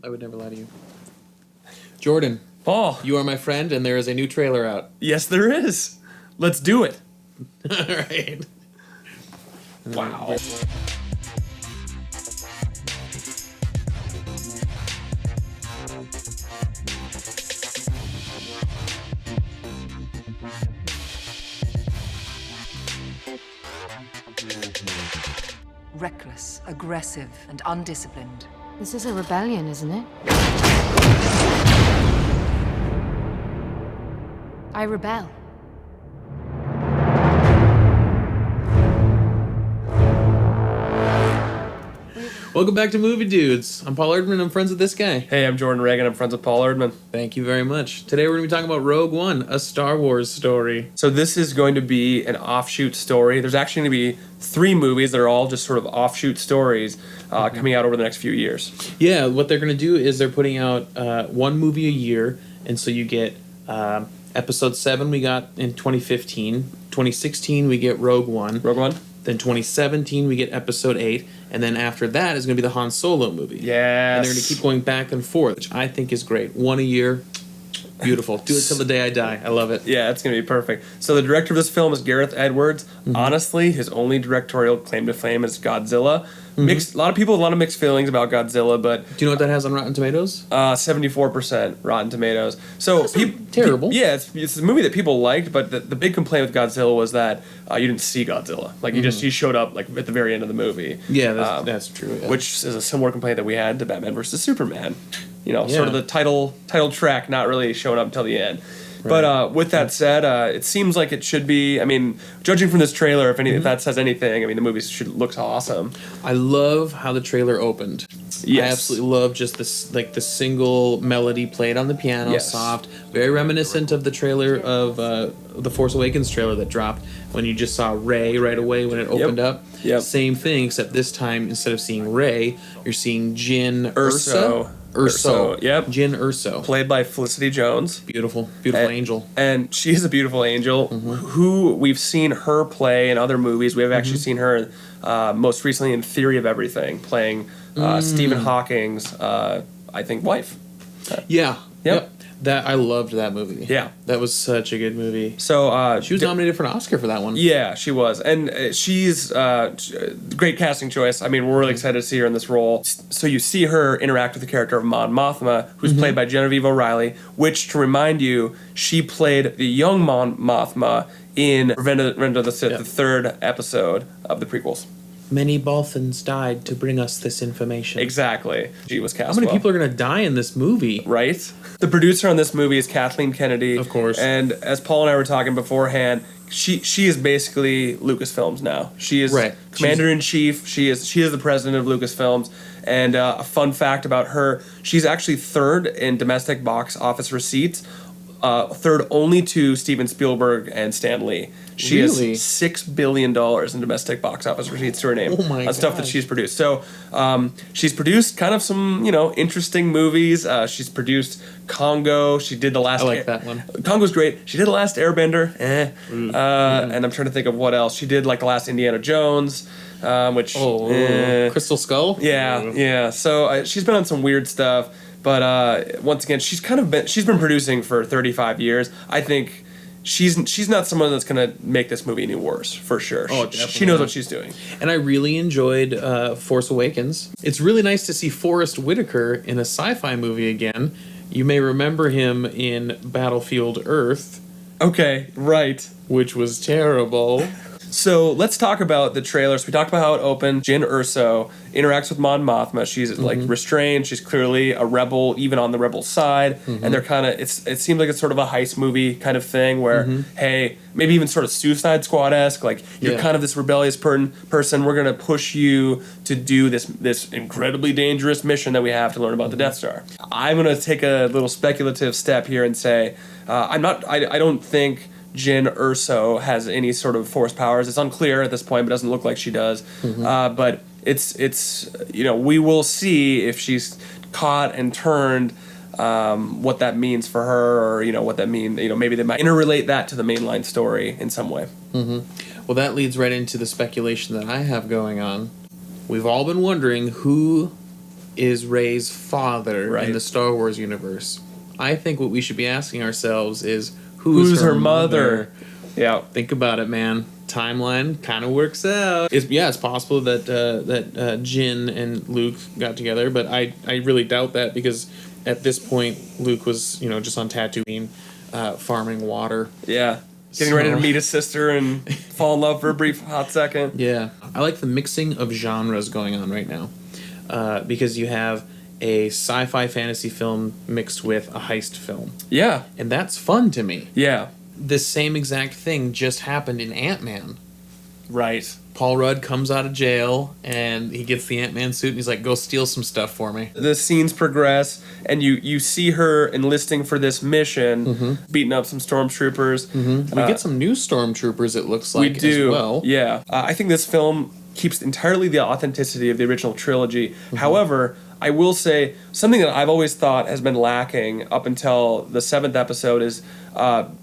I would never lie to you. Jordan, Paul. you are my friend, and there is a new trailer out. Yes, there is. Let's do it. All right. Wow. Reckless, aggressive, and undisciplined. This is a rebellion, isn't it? I rebel. Welcome back to Movie Dudes. I'm Paul Erdman. I'm friends with this guy. Hey, I'm Jordan Reagan. I'm friends with Paul Erdman. Thank you very much. Today we're going to be talking about Rogue One, a Star Wars story. So this is going to be an offshoot story. There's actually going to be 3 movies that are all just sort of offshoot stories coming out over the next few years. Yeah, what they're going to do is they're putting out one movie a year, and so you get Episode 7 we got in 2015. 2016 we get Rogue One. Rogue One? Then 2017 we get Episode 8, and then after that is going to be the Han Solo movie. Yes. And they're going to keep going back and forth, which I think is great. One a year, beautiful. Do it till the day I die. I love it. Yeah, it's going to be perfect. So the director of this film is Gareth Edwards. Mm-hmm. Honestly, his only directorial claim to fame is Godzilla. A lot of people have a lot of mixed feelings about Godzilla, but Do you know what that has on Rotten Tomatoes? 74% Rotten Tomatoes. So terrible. Yeah, it's a movie that people liked, but the big complaint with Godzilla was that you didn't see Godzilla. Like he showed up like at the very end of the movie. Yeah, that's true. Yeah. Which is a similar complaint that we had to Batman versus Superman. You know, Yeah. sort of the title track not really showing up until the end. But with that said, it seems like it should be. I mean, judging from this trailer, if that says anything, I mean, the movie looks awesome. I love how the trailer opened. Yes. I absolutely love just this, like the single melody played on the piano, Yes. soft, very reminiscent of the trailer of the Force Awakens trailer that dropped when you just saw Rey right away when it opened up. Yep. Same thing, except this time instead of seeing Rey, you're seeing Jyn Erso. Urso. Yep. Jyn Urso. Played by Felicity Jones. Beautiful And- angel. And she is a beautiful angel who we've seen her play in other movies. We have actually seen her most recently in Theory of Everything, playing Stephen Hawking's, I think, wife. Yeah. Yep. That I loved that movie. Yeah. That was such a good movie. So She was nominated for an Oscar for that one. Yeah, she was, and she's great casting choice. I mean, we're really excited to see her in this role. So you see her interact with the character of Mon Mothma, who's played by Genevieve O'Reilly. Which, to remind you, she played the young Mon Mothma in Revenge of the Sith, the 3rd episode of the prequels. Many Balthans died to bring us this information. Exactly, she was cast. How many well. people are going to die in this movie? Right? The producer on this movie is Kathleen Kennedy. Of course. And as Paul and I were talking beforehand, she is basically Lucasfilms now. She is Right. Commander-in-Chief. She is the president of Lucasfilms. And a fun fact about her, she's actually 3rd in domestic box office receipts, 3rd only to Steven Spielberg and Stan Lee. She Really? has $6 billion in domestic box office receipts to her name Oh my on stuff that gosh. she's produced. So she's produced kind of some, interesting movies. She's produced Congo. She did the last. I like that one. Congo's great. She did the last Airbender. And I'm trying to think of what else. She did like the last Indiana Jones, which. Crystal Skull? Yeah. So she's been on some weird stuff, but once again, she's been producing for 35 years. I think. She's not someone that's gonna make this movie any worse, for sure. Oh, She definitely knows not. what she's doing. And I really enjoyed Force Awakens. It's really nice to see Forrest Whitaker in a sci-fi movie again. You may remember him in Battlefield Earth, Okay, right. which was terrible. So let's talk about the trailers. We talked about how it opened. Jyn Erso interacts with Mon Mothma. She's like restrained. She's clearly a rebel, even on the rebel side. And they're kind of. It seems like it's sort of a heist movie kind of thing where, hey, maybe even sort of Suicide Squad esque. Like you're Yeah. kind of this rebellious person. We're gonna push you to do this incredibly dangerous mission that we have to learn about the Death Star. I'm gonna take a little speculative step here and say, I don't think Jyn Erso has any sort of force powers. It's unclear at this point, but it doesn't look like she does. But it's we will see if she's caught and turned, what that means for her, or what that means. Maybe they might interrelate that to the mainline story in some way. Well, that leads right into the speculation that I have going on. We've all been wondering who is Rey's father Right. in the Star Wars universe. I think what we should be asking ourselves is who's Her mother? Yeah. Think about it, man. Timeline kind of works out. It's possible that Jin and Luke got together, but I really doubt that because at this point Luke was just on Tatooine, farming water. Yeah. Getting ready to So- meet his sister and fall in love for a brief hot second. Yeah, I like the mixing of genres going on right now, because you have a sci-fi fantasy film mixed with a heist film, Yeah. and that's fun to me. Yeah. This same exact thing just happened in Ant-Man. Right. Paul Rudd comes out of jail and he gets the Ant-Man suit and he's like, "Go steal some stuff for me." The scenes progress, and you see her enlisting for this mission, beating up some stormtroopers. We get some new stormtroopers. It looks We like do. as well. Yeah. I think this film keeps entirely the authenticity of the original trilogy. However, I will say something that I've always thought has been lacking up until the 7th episode is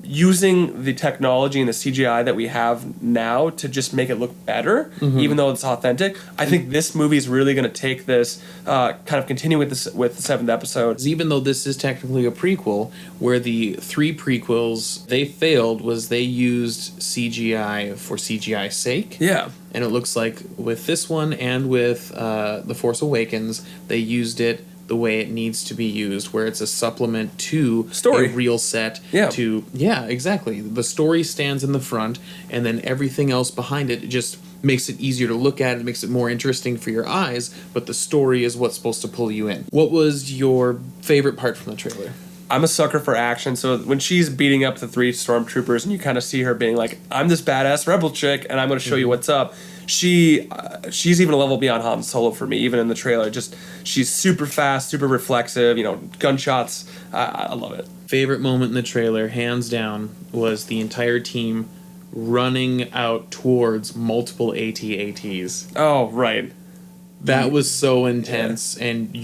using the technology and the CGI that we have now to just make it look better, even though it's authentic. I think this movie is really going to take this, kind of continue with this with the 7th episode. Even though this is technically a prequel, where the 3 prequels they failed was they used CGI for CGI's sake. Yeah. And it looks like with this one and with The Force Awakens, they used it the way it needs to be used, where it's a supplement to Story. a real set. Yeah. Exactly. The story stands in the front, and then everything else behind it just makes it easier to look at. It makes it more interesting for your eyes, but the story is what's supposed to pull you in. What was your favorite part from the trailer? I'm a sucker for action, so when she's beating up the 3 stormtroopers and you kind of see her being like, "I'm this badass rebel chick, and I'm going to show you what's up." She's even a level beyond Han Solo for me, even in the trailer. Just she's super fast, super reflexive. Gunshots. I love it. Favorite moment in the trailer, hands down, was the entire team running out towards multiple AT-ATs. Oh right. That was so intense, and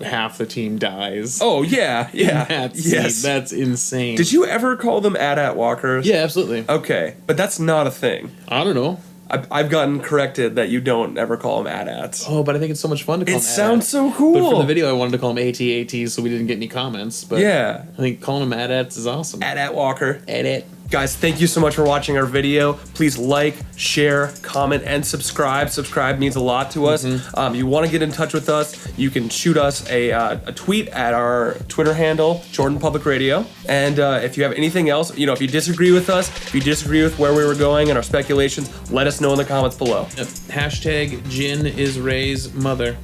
half the team dies. Oh yeah, yeah. That scene. Yes. That's insane. Did you ever call them AT-AT walkers? Yeah, absolutely. Okay, but that's not a thing. I don't know. I've gotten corrected that you don't ever call them AT-ATs. Oh, but I think it's so much fun to call It them sounds AT-ATs. so cool. But for the video, I wanted to call them AT-ATs, so we didn't get any comments. But Yeah. I think calling them AT-ATs is awesome. AT-AT walker. AT-AT. Guys, thank you so much for watching our video. Please like, share, comment, and subscribe. Subscribe means a lot to us. You want to get in touch with us, you can shoot us a tweet at our Twitter handle, Jordan Public Radio. And if you have anything else, if you disagree with us, if you disagree with where we were going and our speculations, let us know in the comments below. Yep. Hashtag Jin is Rey's mother.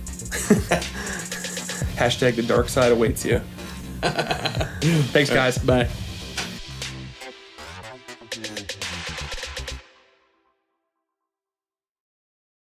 Hashtag the dark side awaits you. Thanks, guys. Bye.